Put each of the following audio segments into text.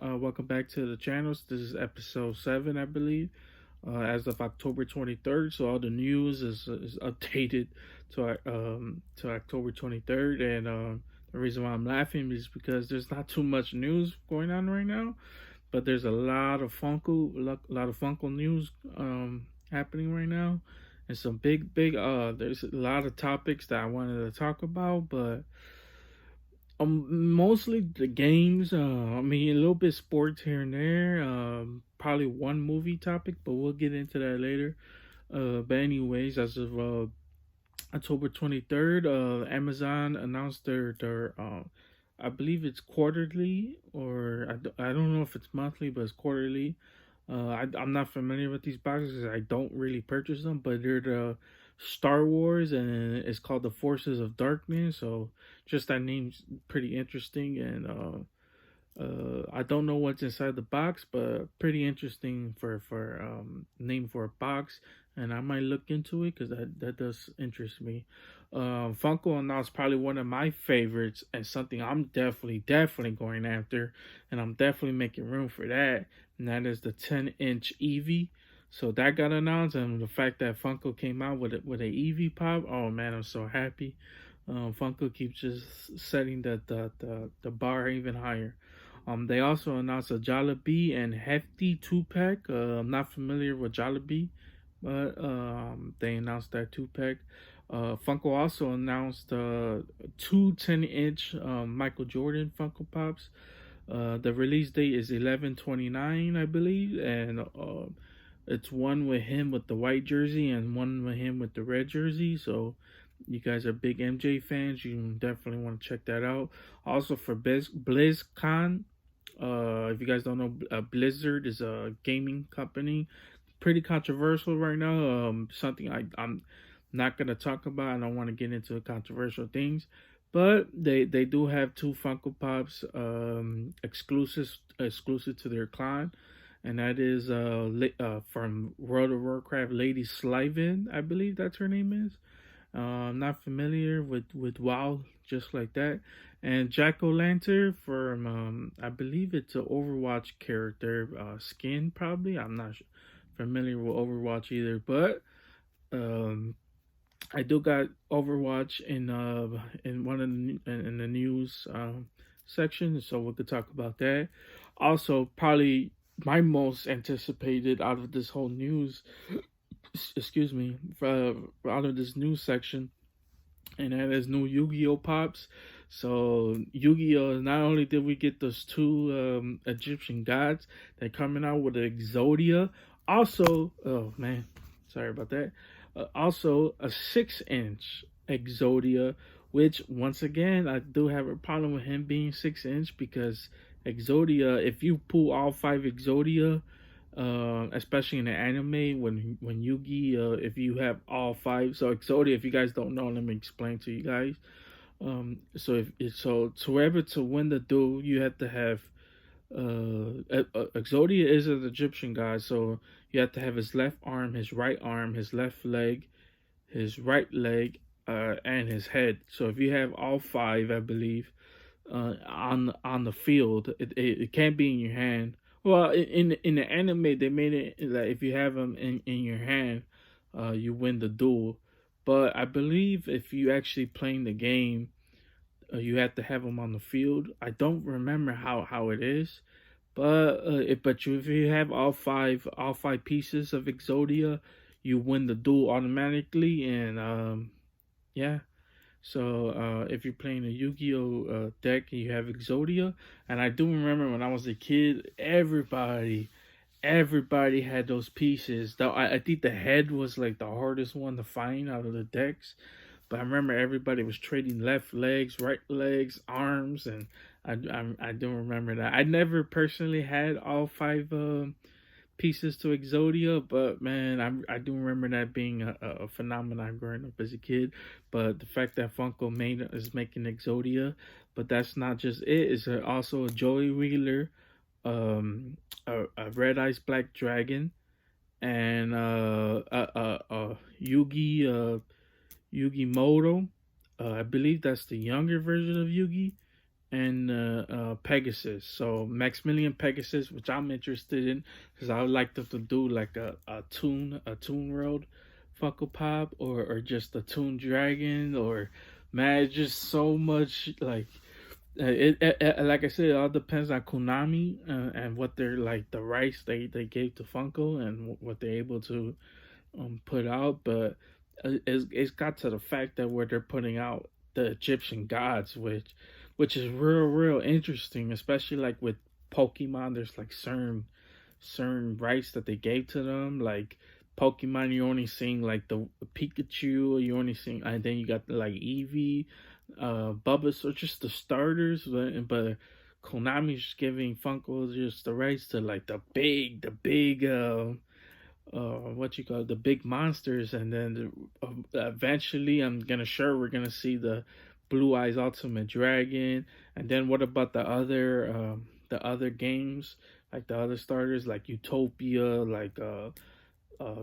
Welcome back to the channels. This is episode 7, I believe, as of October 23rd. So all the news is updated to October 23rd, and the reason why I'm laughing is because there's not too much news going on right now, but there's a lot of Funko news happening right now, and some big. There's a lot of topics that I wanted to talk about, but mostly the games. I mean, a little bit sports here and there. Probably one movie topic, but we'll get into that later. But anyways, as of October 23rd, Amazon announced their I believe it's quarterly, or I don't know if it's monthly, but it's quarterly. I'm not familiar with these boxes. I don't really purchase them, but they're the Star Wars, and it's called the Forces of Darkness. So just that name's pretty interesting, and I don't know what's inside the box, but pretty interesting for name for a box, and I might look into it because that does interest me. Funko announced probably one of my favorites and something I'm definitely going after, and I'm definitely making room for that, and that is the 10-inch Eevee. So that got announced, and the fact that Funko came out with a Eevee pop, oh man, I'm so happy. Funko keeps just setting the bar even higher. They also announced a Jollibee and Hefty 2 pack. I'm not familiar with Jollibee, but they announced that 2 pack. Funko also announced two 10-inch Michael Jordan Funko Pops. The release date is 11/29, I believe, and it's one with him with the white jersey and one with him with the red jersey. So you guys are big MJ fans, you definitely want to check that out. Also for BlizzCon, if you guys don't know, Blizzard is a gaming company, pretty controversial right now. Something I'm not gonna talk about. I don't want to get into controversial things, but they do have two Funko Pops, exclusive to their clan, and that is from World of Warcraft, Lady Slyvin, I believe that's her name is. I'm not familiar with WoW, just like that. And Jack O'Lantern from I believe it's an Overwatch character, skin probably. I'm not familiar with Overwatch either, but um, I do got Overwatch in one of in the news section, so we could talk about that. Also, probably my most anticipated out of this whole news, excuse me, out of this news section, and that is new Yu-Gi-Oh pops. So Yu-Gi-Oh, not only did we get those two Egyptian gods, they're coming out with an Exodia. Also, oh man, sorry about that. Also, a 6-inch Exodia, which once again I do have a problem with him being 6-inch because Exodia, if you pull all five Exodia, especially in the anime when Yugi, if you have all five. So Exodia, if you guys don't know, let me explain to you guys. To win the duel, you have to have Exodia is an Egyptian god, so you have to have his left arm, his right arm, his left leg, his right leg, and his head. So if you have all five, I believe, on the field, it can't be in your hand. Well, in the anime, they made it like if you have them in your hand, you win the duel. But I believe if you actually playing the game, you have to have them on the field. I don't remember how it is, but if you have all five pieces of Exodia, you win the duel automatically, and yeah. So if you're playing a Yu-Gi-Oh deck and you have Exodia, and I do remember when I was a kid, everybody had those pieces. Though I think the head was like the hardest one to find out of the decks. But I remember everybody was trading left legs, right legs, arms, and I do remember that. I never personally had all five pieces to Exodia, but man, I do remember that being a phenomenon growing up as a kid. But the fact that Funko made is making Exodia, but that's not just it. It's also a Joey Wheeler, a Red Eyes Black Dragon, and Yugi Yugi Moto. I believe that's the younger version of Yugi, and Pegasus. So Maximilian Pegasus, which I'm interested in, because I would like them to do like a Toon World Funko Pop, or just a Toon Dragon, or man, it's just so much like like I said, it all depends on Konami, and what they're like the rights they gave to Funko, and what they're able to put out. But it's got to the fact that where they're putting out the Egyptian gods, which is real interesting, especially like with Pokemon. There's like certain rights that they gave to them, like Pokemon. You're only seeing like the Pikachu. You only seeing, and then you got the, like Eevee, Bulbasaur, just the starters. But Konami's just giving Funko just the rights to like the big what you call it, the big monsters. And then eventually we're gonna see the Blue Eyes Ultimate Dragon. And then what about the other games, like the other starters, like Utopia, like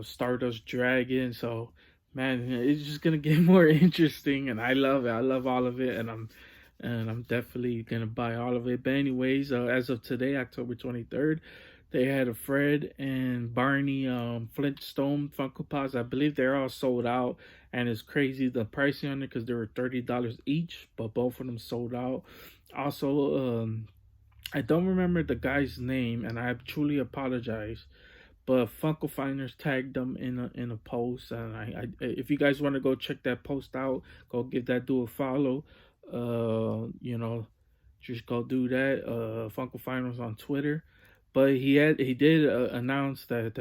Stardust Dragon. So man, it's just gonna get more interesting, and I love it. I love all of it, and I'm definitely gonna buy all of it. But anyways, as of today, October 23rd, they had a Fred and Barney Flintstone Funko Pops. I believe they're all sold out, and it's crazy the pricing on it because they were $30 each, but both of them sold out. Also, I don't remember the guy's name, and I truly apologize, but Funko Finders tagged them in a post, and if you guys want to go check that post out, go give that dude a follow. You know, just go do that. Funko Finders on Twitter, but he did announce that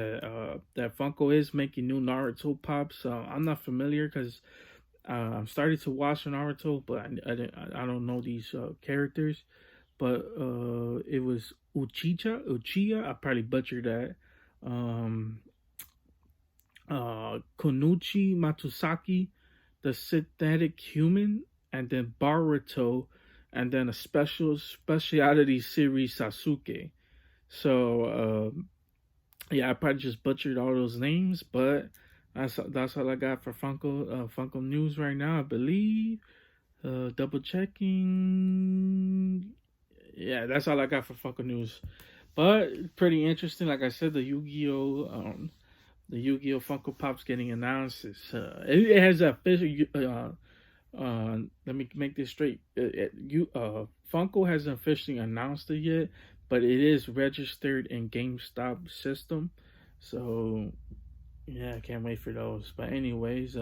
Funko is making new Naruto pops. I'm not familiar because I'm starting to watch Naruto, but I don't know these characters. But it was Uchiha. I probably butchered that. Um, Konuchi Matsuzaki, the synthetic human, and then Baruto, and then a speciality series Sasuke. So yeah, I probably just butchered all those names, but that's all I got for Funko news right now, I believe. Double checking. Yeah, that's all I got for Funko news. But pretty interesting. Like I said, the Yu-Gi-Oh Funko Pop's getting announced. It has a official. Let me make this straight. Funko hasn't officially announced it yet, but it is registered in GameStop system. So yeah, I can't wait for those. But anyways,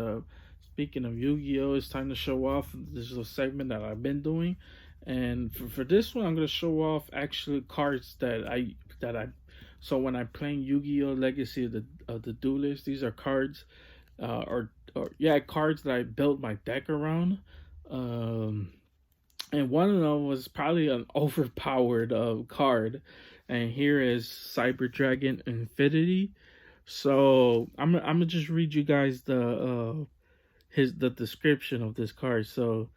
speaking of Yu-Gi-Oh, it's time to show off. This is a segment that I've been doing, and for this one, I'm gonna show off actually cards that I. So when I'm playing Yu-Gi-Oh Legacy of the Duelist, these are cards, or yeah, cards that I built my deck around. Um, and one of them was probably an overpowered card, and here is Cyber Dragon Infinity. So I'm gonna just read you guys the description of this card. So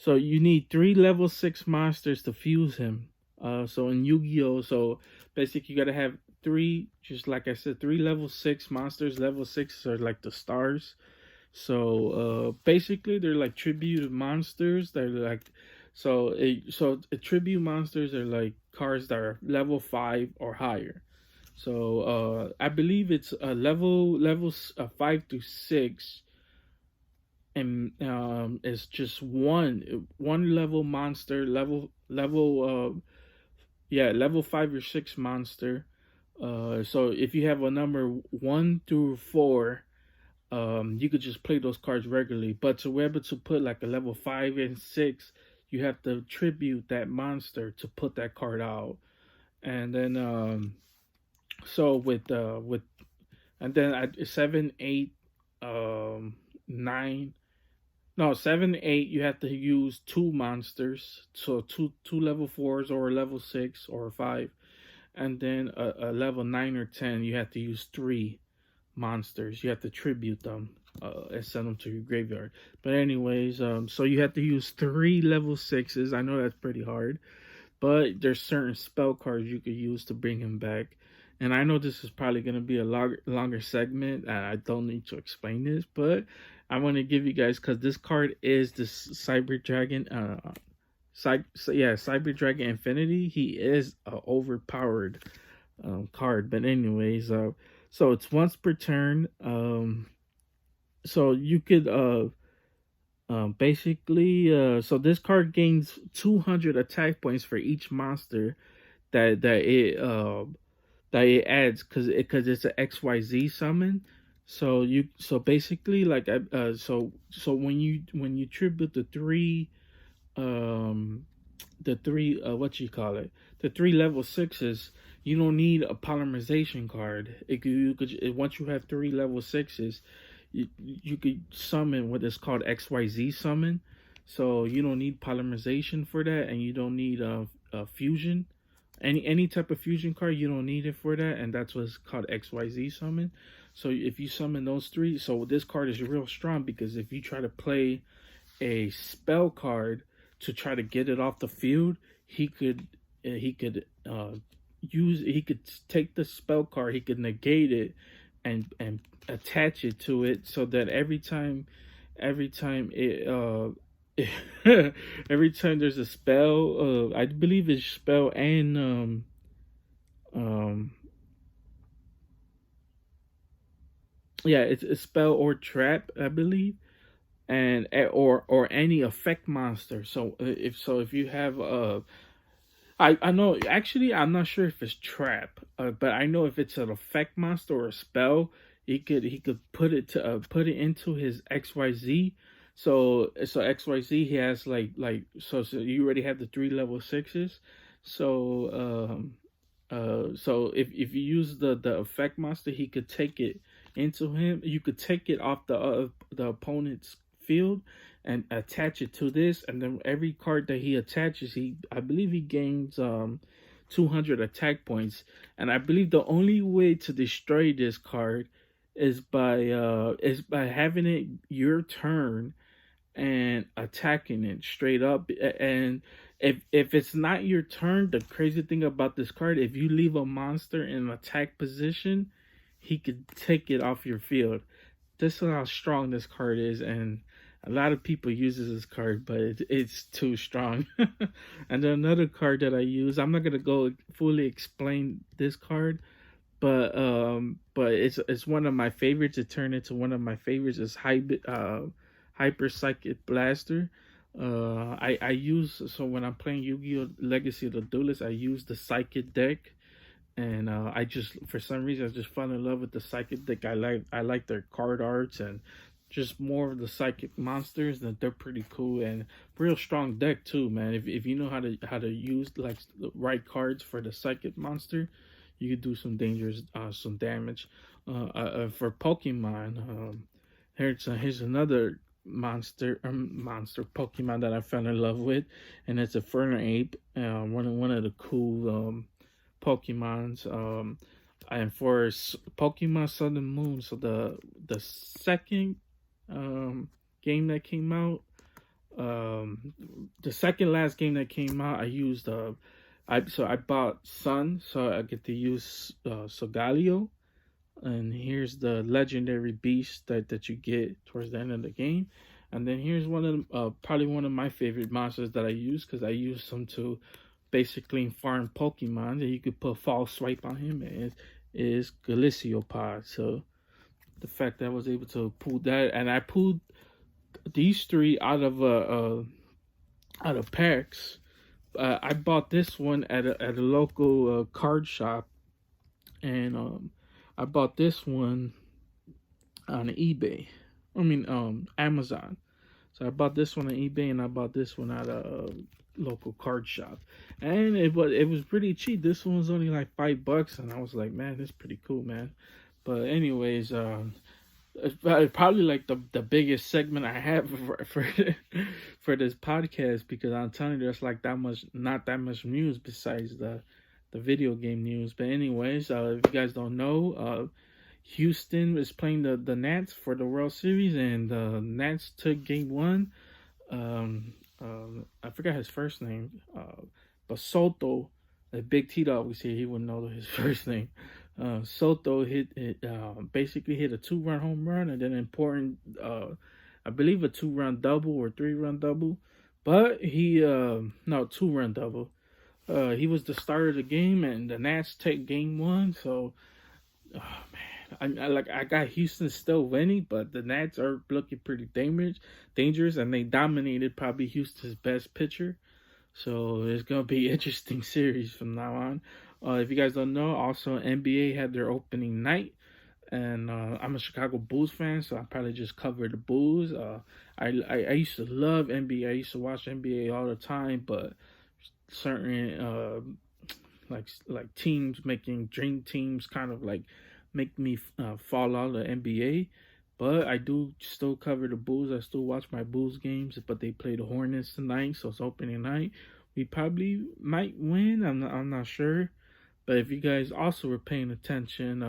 you need 3 level 6 monsters to fuse him. So in Yu-Gi-Oh, so basically you gotta have three, just like I said, 3 level 6 monsters. Level 6 are like the stars. So basically they're like tribute monsters. They're like so tribute monsters are like cards that are level 5 or higher. So I believe it's a levels 5 to 6, and it's just one level monster, level 5 or 6 monster. So if you have a number 1 through 4, you could just play those cards regularly. But to be able to put like a level 5 and 6, you have to tribute that monster to put that card out. And then so with and then at 7, 8, 9, no, 7, 8, you have to use 2 monsters, so two level 4s, or a level 6 or a 5. And then a level 9 or 10, you have to use 3 monsters. You have to tribute them and send them to your graveyard. But anyways, so you have to use 3 level 6s. I know that's pretty hard, but there's certain spell cards you could use to bring him back. And I know this is probably going to be a longer segment, and I don't need to explain this, but I want to give you guys, because this card is the Cyber Dragon Cyber Dragon Infinity. He is a overpowered card. But anyways, so it's once per turn. So you could basically so this card gains 200 attack points for each monster that it adds because it's an XYZ summon. So basically like so when you tribute um the three what you call it, the three level sixes, you don't need a polymerization card. You could once you have three level sixes, you could summon what is called XYZ summon. So you don't need polymerization for that, and you don't need a fusion. Any type of fusion card, you don't need it for that, and that's what's called XYZ summon. So if you summon those three, so this card is real strong because if you try to play a spell card to try to get it off the field, he could use he could take the spell card, he could negate it, and attach it to it so that every time it every time there's a spell, I believe it's spell and um yeah, it's a spell or trap, I believe, and or any effect monster. So if you have I know actually I'm not sure if it's trap, but I know if it's an effect monster or a spell, he could put it into his XYZ. So XYZ he has so you already have the three level sixes. So so if you use the effect monster, he could take it into him. You could take it off the opponent's field and attach it to this, and then every card that he attaches, he I believe he gains 200 attack points. And I believe the only way to destroy this card is by having it your turn and attacking it straight up. And if it's not your turn, the crazy thing about this card, if you leave a monster in attack position, he could take it off your field. This is how strong this card is, and a lot of people uses this card, but it's too strong. And then another card that I use, I'm not gonna go fully explain this card, but it's one of my favorites. It turned into one of my favorites. Is Hyper Psychic Blaster. I use so when I'm playing Yu-Gi-Oh! Legacy of the Duelist, I use the Psychic deck, and I just for some reason I just fell in love with the Psychic deck. I like their card arts and just more of the psychic monsters. That they're pretty cool and real strong deck too, man. If you know how to use like the right cards for the psychic monster, you could do some dangerous some damage. For Pokemon, here's another monster Pokemon that I fell in love with, and it's a Fernape. One of the cool Pokemons. And for Pokemon Sun and Moon, so the second game that came out, the second last game that came out, I used I bought Sun, so I get to use Sogalio, and here's the legendary beast that you get towards the end of the game. And then here's one of probably one of my favorite monsters that I use because I use them to basically farm Pokemon. And you could put false swipe on him, and is Galiciopod. So the fact that I was able to pull that, and I pulled these three out of packs. I bought this one at a local card shop, and I bought this one on eBay. I mean Amazon. So I bought this one on eBay, and I bought this one at a local card shop, and it was pretty cheap. This one was only like $5, and I was like, man, this is pretty cool, man. But anyways, it's probably like the biggest segment I have for this podcast, because I'm telling you, there's like that much, not that much news besides the video game news. But anyways, if you guys don't know, Houston is playing the Nats for the World Series, and the Nats took Game 1. I forgot his first name, but Soto, a big T Dog was here, he wouldn't know his first name. Soto basically hit a 2-run home run, and then important, I believe a 2-run double or 3-run double. but he no 2 run double. He was the starter of the game, and the Nats take game one. So, oh man, I got Houston still winning, but the Nats are looking pretty dangerous, and they dominated probably Houston's best pitcher. So it's gonna be an interesting series from now on. If you guys don't know, also NBA had their opening night, and I'm a Chicago Bulls fan, so I probably just cover the Bulls. I used to love NBA. I used to watch NBA all the time, but certain like teams making dream teams kind of like make me fall out of NBA. But I do still cover the Bulls. I still watch my Bulls games, but they play the Hornets tonight, so it's opening night. We probably might win. I'm not sure. But if you guys also were paying attention,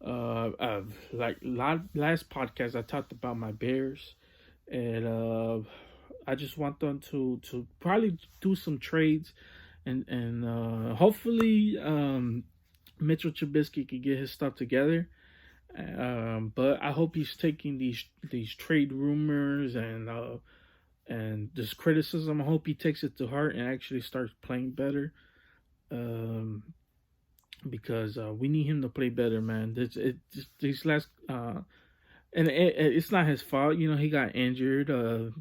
like last podcast, I talked about my Bears, and I just want them to probably do some trades, and hopefully Mitchell Trubisky could get his stuff together. But I hope he's taking these trade rumors and this criticism. I hope he takes it to heart and actually starts playing better. Um, because we need him to play better, man. These last and it's not his fault. You know, he got injured.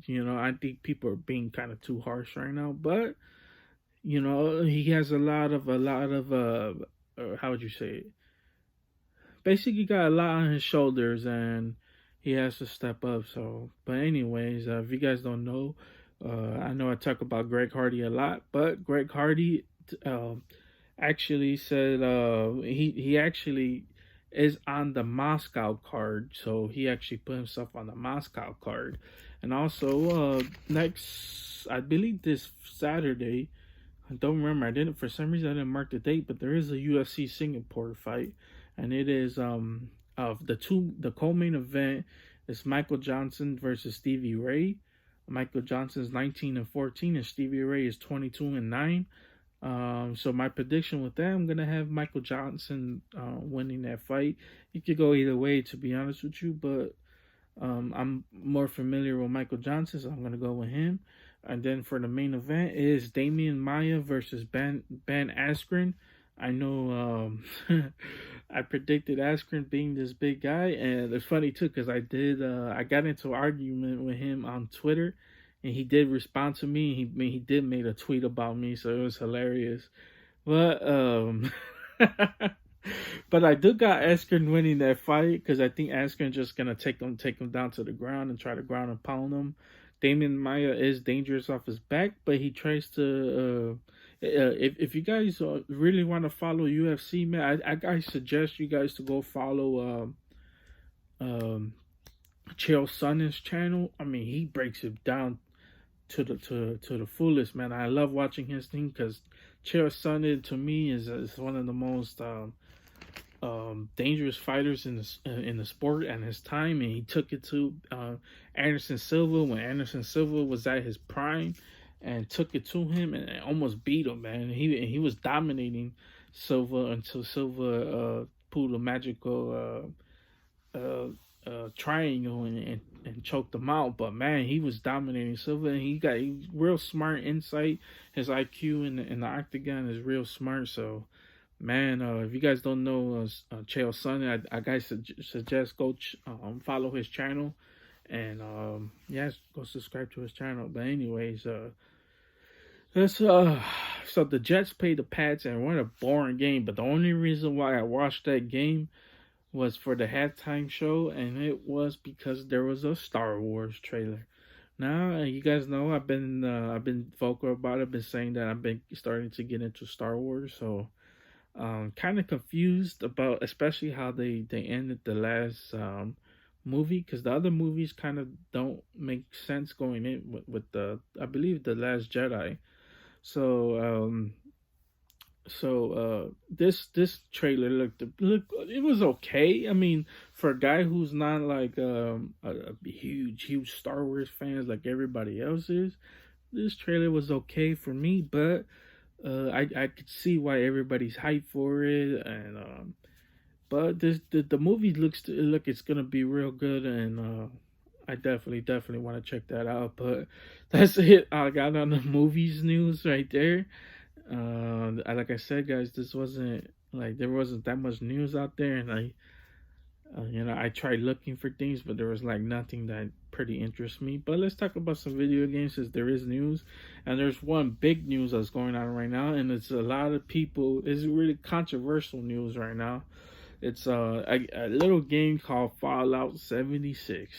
You know, I think people are being kind of too harsh right now, but you know, he has a lot of how would you say it? Basically, got a lot on his shoulders, and he has to step up. So, but anyways, if you guys don't know, I know I talk about Greg Hardy a lot, but Greg Hardy actually said he actually is on the Moscow card, so he actually put himself on the Moscow card, and also next I believe this Saturday. I don't remember. I didn't for some reason I didn't mark the date, but there is a UFC Singapore fight, and it is of the co-main event is Michael Johnson versus Stevie Ray. Michael Johnson's 19-14, and Stevie Ray is 22-9. So my prediction with that, I'm gonna have Michael Johnson winning that fight. It could go either way, to be honest with you, but I'm more familiar with Michael Johnson, so I'm gonna go with him. And then for the main event is Damian Maya versus Ben Askren. I know I predicted Askren being this big guy, and it's funny too because I got into an argument with him on Twitter, and he did respond to me. He did make a tweet about me, so it was hilarious. But but I do got Askren winning that fight because I think Askren just gonna take him down to the ground and try to ground and pound him. Damien Maya is dangerous off his back, but he tries to. If you guys really want to follow UFC, man, I suggest you guys to go follow Chael Sonnen's channel. I mean, he breaks it down to the fullest, man. I love watching his thing because Chael Sonnen to me is one of the most dangerous fighters in the sport and his time, and he took it to Anderson Silva when Anderson Silva was at his prime, and took it to him and almost beat him, man. He was dominating Silva until Silva pulled a magical triangle and choked him out. But man, he was dominating Silva, and he real smart insight. His IQ in the octagon is real smart. So man, if you guys don't know Chael Sonnen, I guys suggest go follow his channel, and yeah, go subscribe to his channel. But anyways, that's so the Jets played the Pats, and what a boring game. But the only reason why I watched that game was for the halftime show, and it was because there was a Star Wars trailer. Now you guys know I've been vocal about it. I've been saying that I've been starting to get into Star Wars, so kind of confused about especially how they ended the last movie, because the other movies kind of don't make sense going in with the I believe the Last Jedi. So this trailer look it was okay. I mean, for a guy who's not like a huge Star Wars fans like everybody else is, this trailer was okay for me. But I could see why everybody's hyped for it, and but the movie look it's gonna be real good, and I definitely want to check that out. But that's it. I got on the movies news right there. Like I said, guys, this wasn't like there wasn't that much news out there, and I tried looking for things, but there was like nothing that pretty interests me. But let's talk about some video games, since there is news, and there's one big news that's going on right now, and it's a lot of people. It's really controversial news right now. It's a little game called Fallout 76.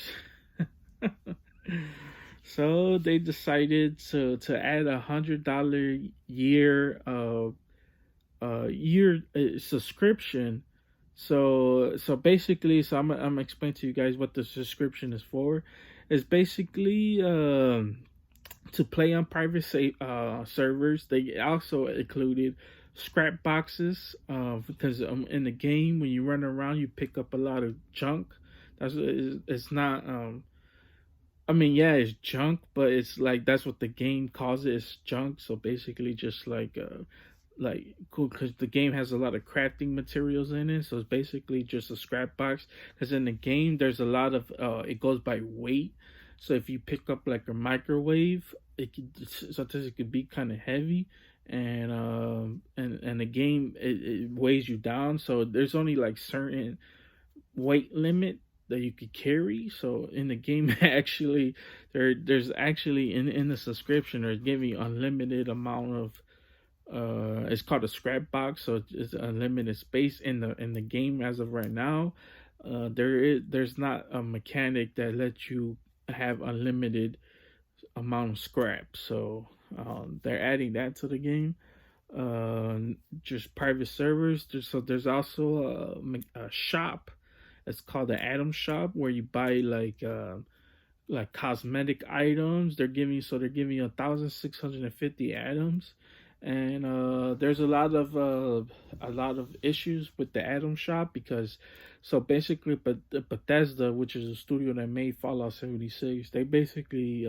So they decided to add $100 year subscription. So basically, I'm explain to you guys what the subscription is for. It's basically to play on private servers. They also included scrap boxes because in the game when you run around you pick up a lot of junk. It's not I mean, yeah, it's junk, but it's like that's what the game calls it. It's junk. So basically, just like cool, because the game has a lot of crafting materials in it. So it's basically just a scrap box. Because in the game, there's a lot of it goes by weight. So if you pick up like a microwave, sometimes it could be kind of heavy, and the game it weighs you down. So there's only like certain weight limit that you could carry. So in the game, actually, there's actually in the subscription they're giving you unlimited amount of it's called a scrap box, so it's unlimited space in the game as of right now. There's not a mechanic that lets you have unlimited amount of scrap. So they're adding that to the game. Uh, just private servers. So there's also a shop. It's called the Atom Shop, where you buy like cosmetic items. They're giving you 1,650 atoms, and there's a lot of issues with the Atom Shop because so basically, but Bethesda, which is a studio that made Fallout 76, they basically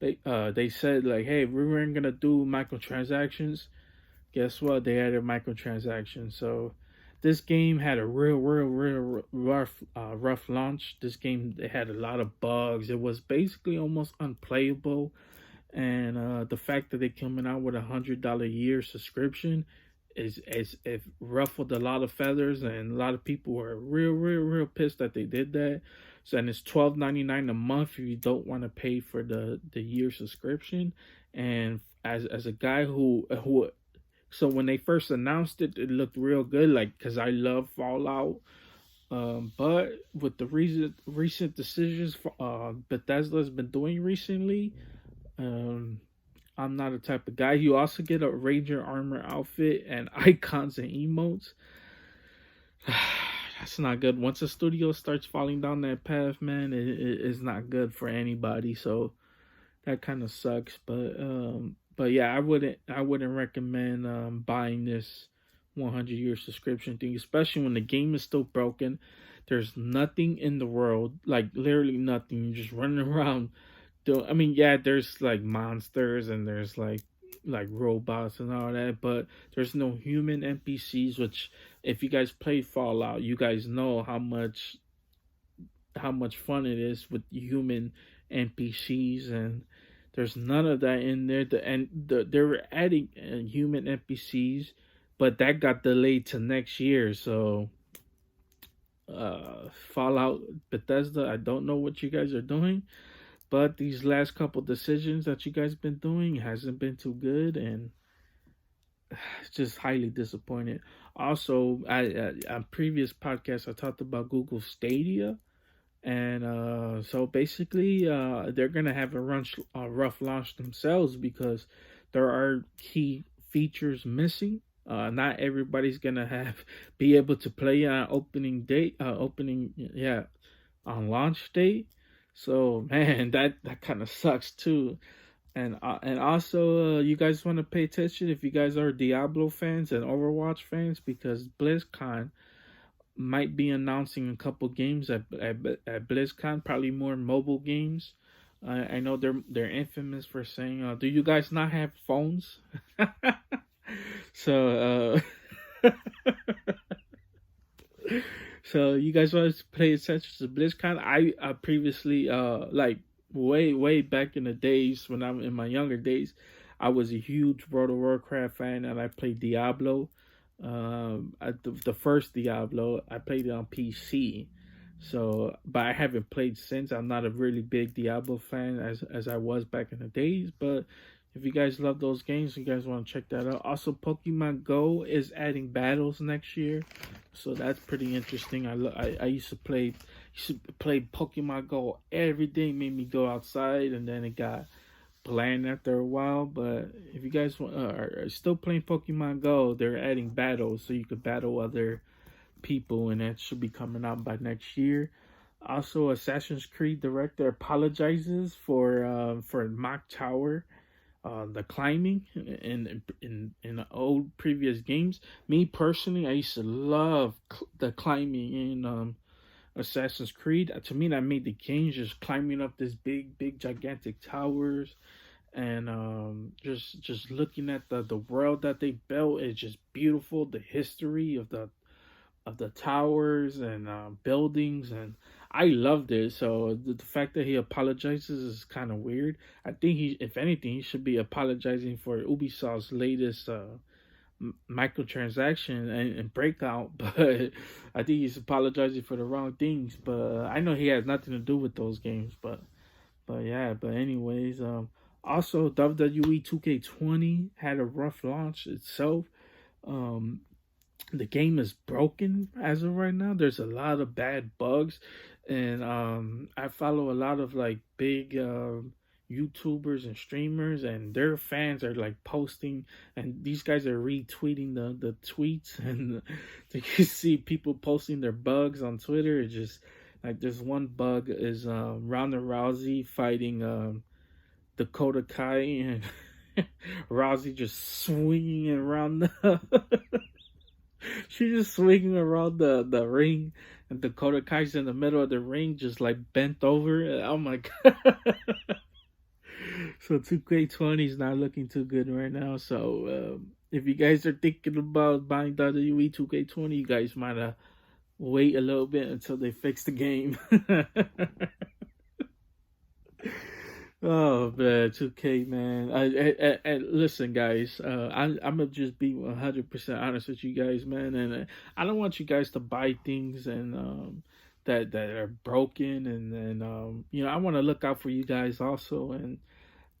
they said like, hey, we weren't gonna do microtransactions. Guess what? They added microtransactions. So this game had a real rough launch. This game, it had a lot of bugs. It was basically almost unplayable, and the fact that they coming out with $100 year subscription is it ruffled a lot of feathers, and a lot of people were real pissed that they did that. So and it's $12.99 a month if you don't want to pay for the year subscription. And as a guy who so when they first announced it, it looked real good, like because I love Fallout. But with the recent decisions Bethesda's been doing recently, um, I'm not a type of guy. You also get a Ranger armor outfit and icons and emotes. That's not good. Once a studio starts falling down that path, man, it's not good for anybody. So that kind of sucks. But yeah, I wouldn't recommend buying this 100-year subscription thing, especially when the game is still broken. There's nothing in the world, like literally nothing. You're just running around. I mean, yeah, there's like monsters and there's like robots and all that, but there's no human NPCs. Which, if you guys play Fallout, you guys know how much fun it is with human NPCs, and there's none of that in there. They were adding human NPCs, but that got delayed to next year. So Fallout Bethesda, I don't know what you guys are doing, but these last couple decisions that you guys been doing hasn't been too good, and it's just highly disappointed. Also, on previous podcasts I talked about Google Stadia, and so basically they're gonna have a rough launch themselves because there are key features missing. Not everybody's gonna have be able to play on opening, yeah, on launch date. So man, that kind of sucks too. And also, you guys want to pay attention if you guys are Diablo fans and Overwatch fans, because BlizzCon might be announcing a couple games at BlizzCon, probably more mobile games. I know they're infamous for saying, "Do you guys not have phones?" So So you guys want to play Essentials of BlizzCon? I previously like way back in the days when I'm in my younger days, I was a huge World of Warcraft fan and I played Diablo. The first Diablo I played it on PC. So, but I haven't played since. I'm not a really big Diablo fan as I was back in the days. But if you guys love those games, you guys want to check that out. Also, Pokemon Go is adding battles next year, so that's pretty interesting. I used to play Pokemon Go every day. Made me go outside, and then it got bland after a while. But if you guys are still playing Pokemon Go, they're adding battles, so you could battle other people, and that should be coming out by next year. Also, Assassin's Creed director apologizes for Mock Tower, the climbing in the old previous games. Me personally, I used to love the climbing in Assassin's Creed. To me, that made the game just climbing up this big gigantic towers, and just looking at the world that they built is just beautiful. The history of the towers and buildings, and I loved it. So the fact that he apologizes is kind of weird. I think if anything, he should be apologizing for Ubisoft's latest microtransaction and breakout. But I think he's apologizing for the wrong things. But I know he has nothing to do with those games. But yeah. But anyways, also WWE 2K20 had a rough launch itself. Um, the game is broken as of right now. There's a lot of bad bugs, and I follow a lot of like big YouTubers and streamers, and their fans are like posting, and these guys are retweeting the tweets, and you can see people posting their bugs on Twitter. It's just like there's one bug is Ronda Rousey fighting Dakota Kai, and Rousey just swinging around the she's just swinging around the ring, and Dakota Kai's in the middle of the ring, just like bent over. Oh my god! So 2K20 is not looking too good right now. So if you guys are thinking about buying WWE 2K20, you guys might wait a little bit until they fix the game. Oh man, 2K man. Listen, guys. I'm gonna just be 100% honest with you guys, man. And I don't want you guys to buy things and that are broken, and then I want to look out for you guys also. And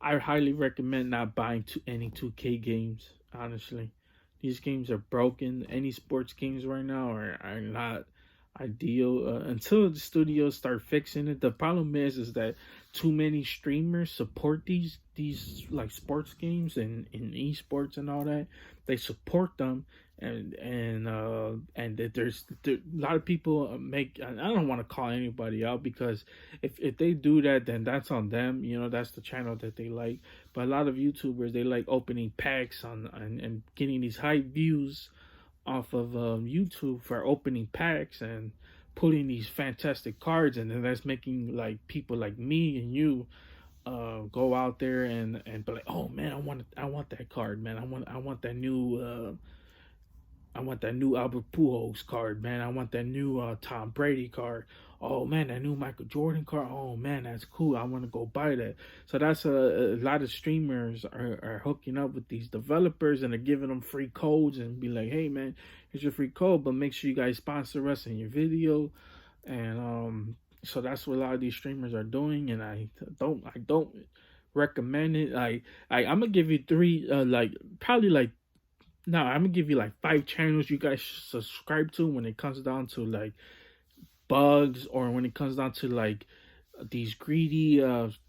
I highly recommend not buying any 2K games. Honestly, these games are broken. Any sports games right now are not ideal until the studios start fixing it. The problem is that too many streamers support these like sports games and in esports and all that. They support them, and that a lot of people make. I don't want to call anybody out, because if they do that, then that's on them. That's the channel that they like. But a lot of YouTubers, they like opening packs and getting these high views off of YouTube for opening packs and putting these fantastic cards, and then that's making like people like me and you go out there and be like, oh man, I want that card, man. I want that new Albert Pujols card, man. I want that new Tom Brady card. Oh man, that new Michael Jordan card. Oh man, that's cool. I want to go buy that. So that's a lot of streamers are hooking up with these developers, and they're giving them free codes and be like, hey man, here's your free code, but make sure you guys sponsor us in your video. And so that's what a lot of these streamers are doing, and I don't recommend it. I'm gonna give you three, like probably like now I'm gonna give you like 5 channels you guys should subscribe to when it comes down to like bugs, or when it comes down to like these greedy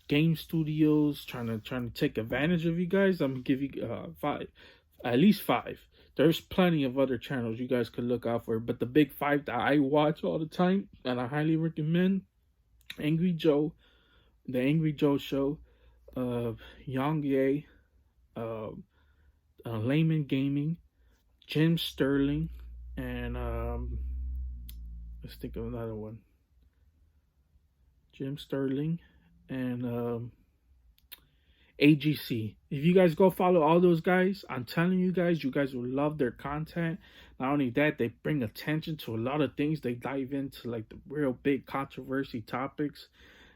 game studios trying to take advantage of you guys. I'm gonna give you five, at least five. There's plenty of other channels you guys could look out for, but the big five that I watch all the time and I highly recommend: Angry Joe, the Angry Joe Show, Young Ye, uh, Layman Gaming, Jim Sterling, and let's think of another one. Jim Sterling and AGC. If you guys go follow all those guys, I'm telling you guys will love their content. Not only that, they bring attention to a lot of things. They dive into like the real big controversy topics.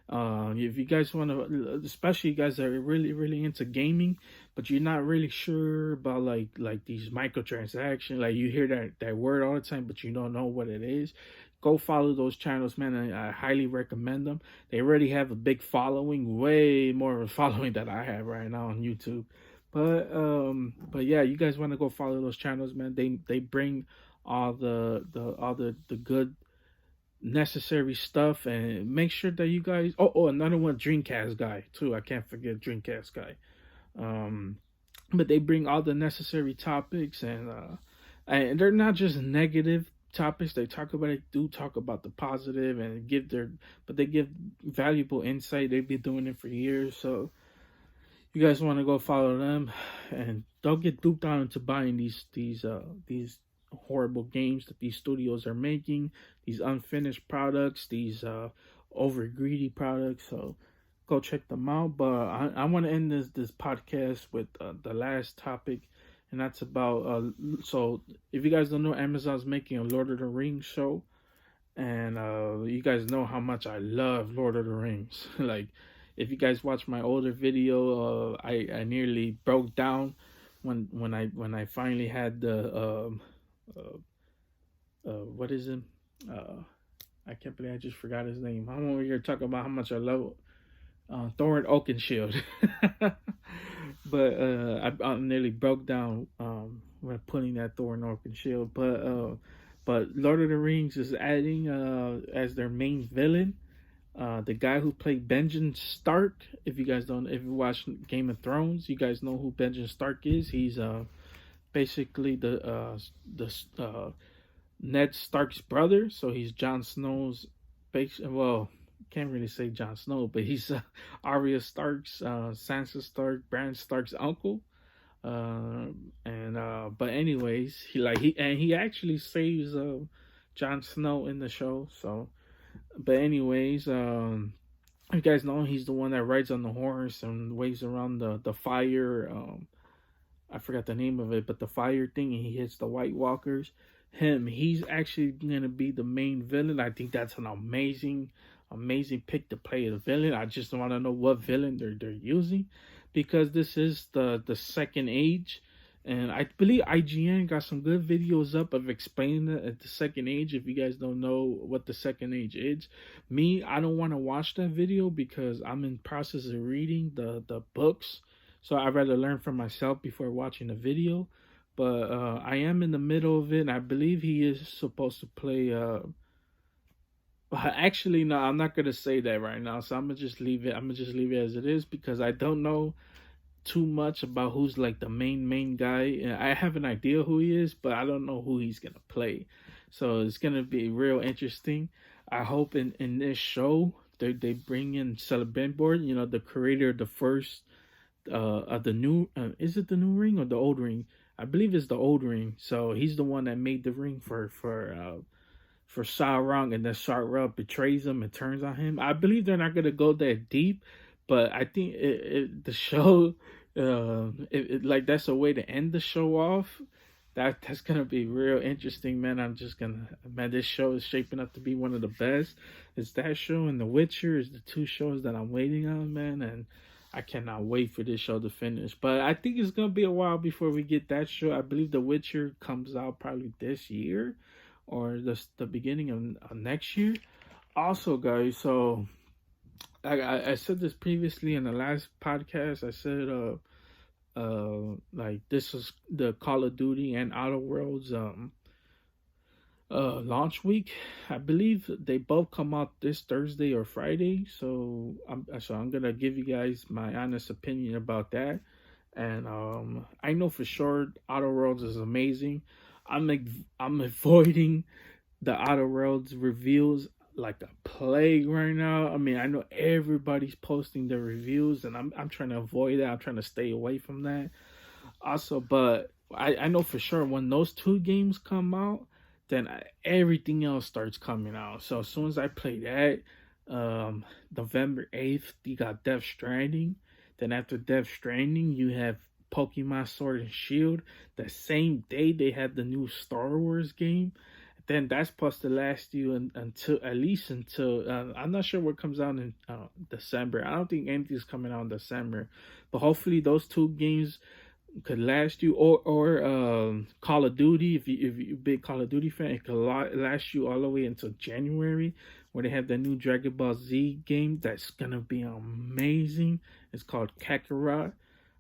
If you guys want to, especially you guys that are really into gaming, but you're not really sure about like these microtransactions, like you hear that word all the time, but you don't know what it is. Go follow those channels, man. I highly recommend them. They already have a big following, way more of a following that I have right now on YouTube. But yeah, you guys want to go follow those channels, man. They bring all the good necessary stuff, and make sure that you guys, another one, Dreamcast guy too, I can't forget Dreamcast guy. um but they bring all the necessary topics, and they're not just negative topics. They talk about it, do talk about the positive, and give their, but they give valuable insight. They've been doing it for years. So you guys want to go follow them, and don't get duped out into buying these horrible games that these studios are making, these unfinished products, these over greedy products. So go check them out. But I want to end this podcast with the last topic, and that's about so if you guys don't know, Amazon's making a Lord of the Rings show, and you guys know how much I love Lord of the Rings. Like, if you guys watch my older video, I nearly broke down when I finally had the what is it? Uh, I can't believe I just forgot his name. I'm over here talking about how much I love Thorin Oakenshield. But I nearly broke down when putting that Thorin Oakenshield. But Lord of the Rings is adding as their main villain the guy who played Benjen Stark. If you guys don't, if you watch Game of Thrones, you guys know who Benjen Stark is. He's basically the Ned Stark's brother. So he's Jon Snow's well, can't really say Jon Snow, but he's Arya Stark's, Sansa Stark, Bran Stark's uncle. But anyways, he actually saves Jon Snow in the show. So, but anyways, you guys know he's the one that rides on the horse and waves around the fire. I forgot the name of it, but the fire thing, and he hits the White Walkers. He's actually gonna be the main villain. I think that's an amazing pick to play the villain. I just want to know what villain they're using, because this is the second age, and I believe IGN got some good videos up of explaining the second age. If you guys don't know what the second age is, I don't want to watch that video because I'm in process of reading the books, so I'd rather learn for myself before watching the video. But I am in the middle of it, and I believe he is supposed to play. Actually, no, I'm not gonna say that right now. So I'm gonna just leave it. I'm gonna just leave it as it is, because I don't know too much about who's like the main guy. I have an idea who he is, but I don't know who he's gonna play. So it's gonna be real interesting. I hope in this show they bring in Celebrimbor, the creator of the first of the new. Is it the new ring or the old ring? I believe it's the old ring. So he's the one that made the ring for Sauron, and then Sauron betrays him and turns on him. I believe they're not gonna go that deep, but I think the show, like that's a way to end the show off. That's gonna be real interesting, man. Man, this show is shaping up to be one of the best. It's that show and The Witcher is the two shows that I'm waiting on, man, and I cannot wait for this show to finish. But I think it's gonna be a while before we get that show. I believe The Witcher comes out probably this year, or the beginning of next year. Also, guys, so I said this previously in the last podcast. I said like this is the Call of Duty and Outer Worlds launch week. I believe they both come out this Thursday or Friday. So I'm gonna give you guys my honest opinion about that. And I know for sure Outer Worlds is amazing. I'm avoiding the Outer Worlds reviews like a plague right now. I mean, I know everybody's posting their reviews, and I'm trying to avoid that. I'm trying to stay away from that. Also, but I know for sure when those two games come out, then everything else starts coming out. So as soon as I play that, November 8th, you got Death Stranding. Then after Death Stranding, you have Pokemon Sword and Shield. The same day they had the new Star Wars game. Then that's supposed to last you until at least until I'm not sure what comes out in December. I don't think anything's coming out in December, but hopefully those two games could last you, or Call of Duty. If you a big Call of Duty fan, it could last you all the way until January, where they have the new Dragon Ball Z game that's gonna be amazing. It's called Kakarot,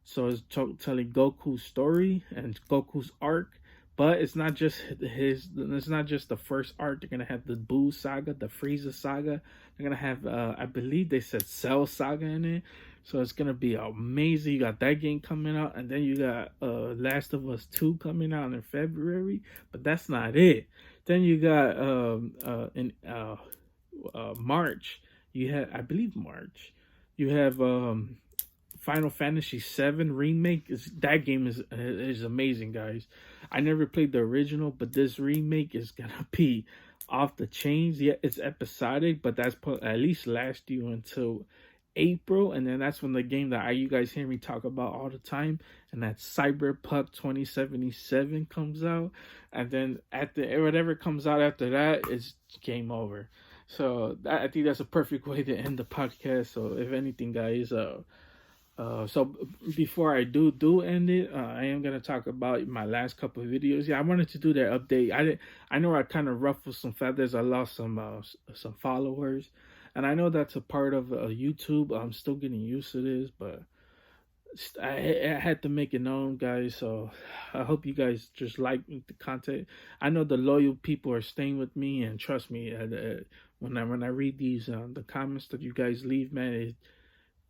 so it's telling Goku's story and Goku's arc. But it's not just his. It's not just the first arc. They're gonna have the Buu saga, the Frieza saga. They're gonna have, I believe they said Cell saga in it. So it's gonna be amazing. You got that game coming out, and then you got Last of Us 2 coming out in February. But that's not it. Then you got in March. You have, I believe, March. You have Final Fantasy VII remake. That game is amazing, guys. I never played the original, but this remake is gonna be off the chains. Yeah, it's episodic, but that's at least last you until April, and then that's when the game that you guys hear me talk about all the time, and that Cyberpunk 2077 comes out, and then at the whatever comes out after that, it's game over. So I think that's a perfect way to end the podcast. So if anything, guys, so before I do end it, I am gonna talk about my last couple of videos. Yeah, I wanted to do that update. I know I kind of ruffled some feathers. I lost some followers, and I know that's a part of YouTube. I'm still getting used to this, but I had to make it known, guys. So I hope you guys just like the content. I know the loyal people are staying with me, and trust me, when I read these the comments that you guys leave, man,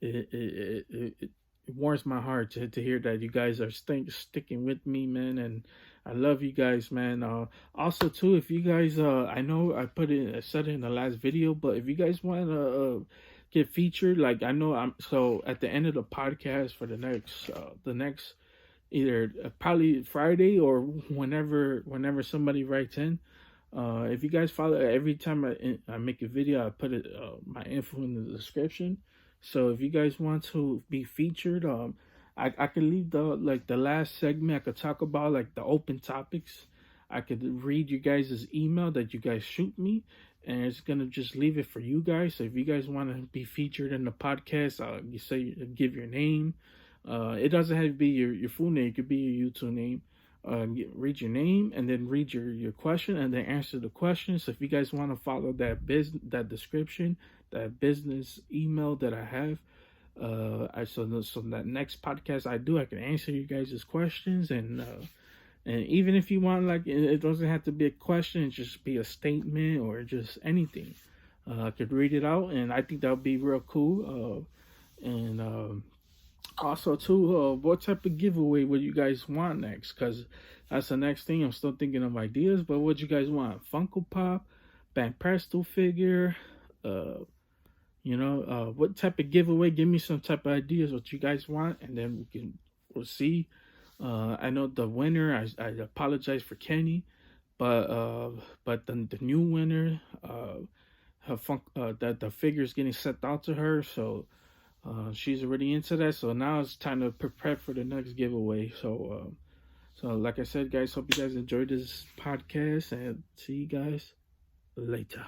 it warms my heart to hear that you guys are sticking with me, man, and I love you guys, man. Also too, if you guys, I know I said it in the last video, but if you guys want to get featured, like I know I'm so at the end of the podcast for the next either probably Friday or whenever somebody writes in. If you guys follow, every time I make a video, I put it my info in the description. So if you guys want to be featured, I could leave the last segment. I could talk about like the open topics. I could read you guys' email that you guys shoot me, and it's gonna just leave it for you guys. So if you guys want to be featured in the podcast, you say give your name. It doesn't have to be your full name. It could be your YouTube name. Read your name and then read your question and then answer the question. So if you guys want to follow that description, that business email that I have, so that next podcast I do, I can answer you guys' questions, and even if you want, like, it doesn't have to be a question, it just be a statement or just anything. I could read it out, and I think that would be real cool. And also too, what type of giveaway would you guys want next? Because that's the next thing. I'm still thinking of ideas, but what you guys want? Funko Pop, Bank Presto figure, what type of giveaway? Give me some type of ideas what you guys want, and then we'll see. I know the winner. I apologize for Kenny, but the new winner, that the figure is getting sent out to her, so she's already into that. So now it's time to prepare for the next giveaway. So like I said, guys, hope you guys enjoyed this podcast, and see you guys later.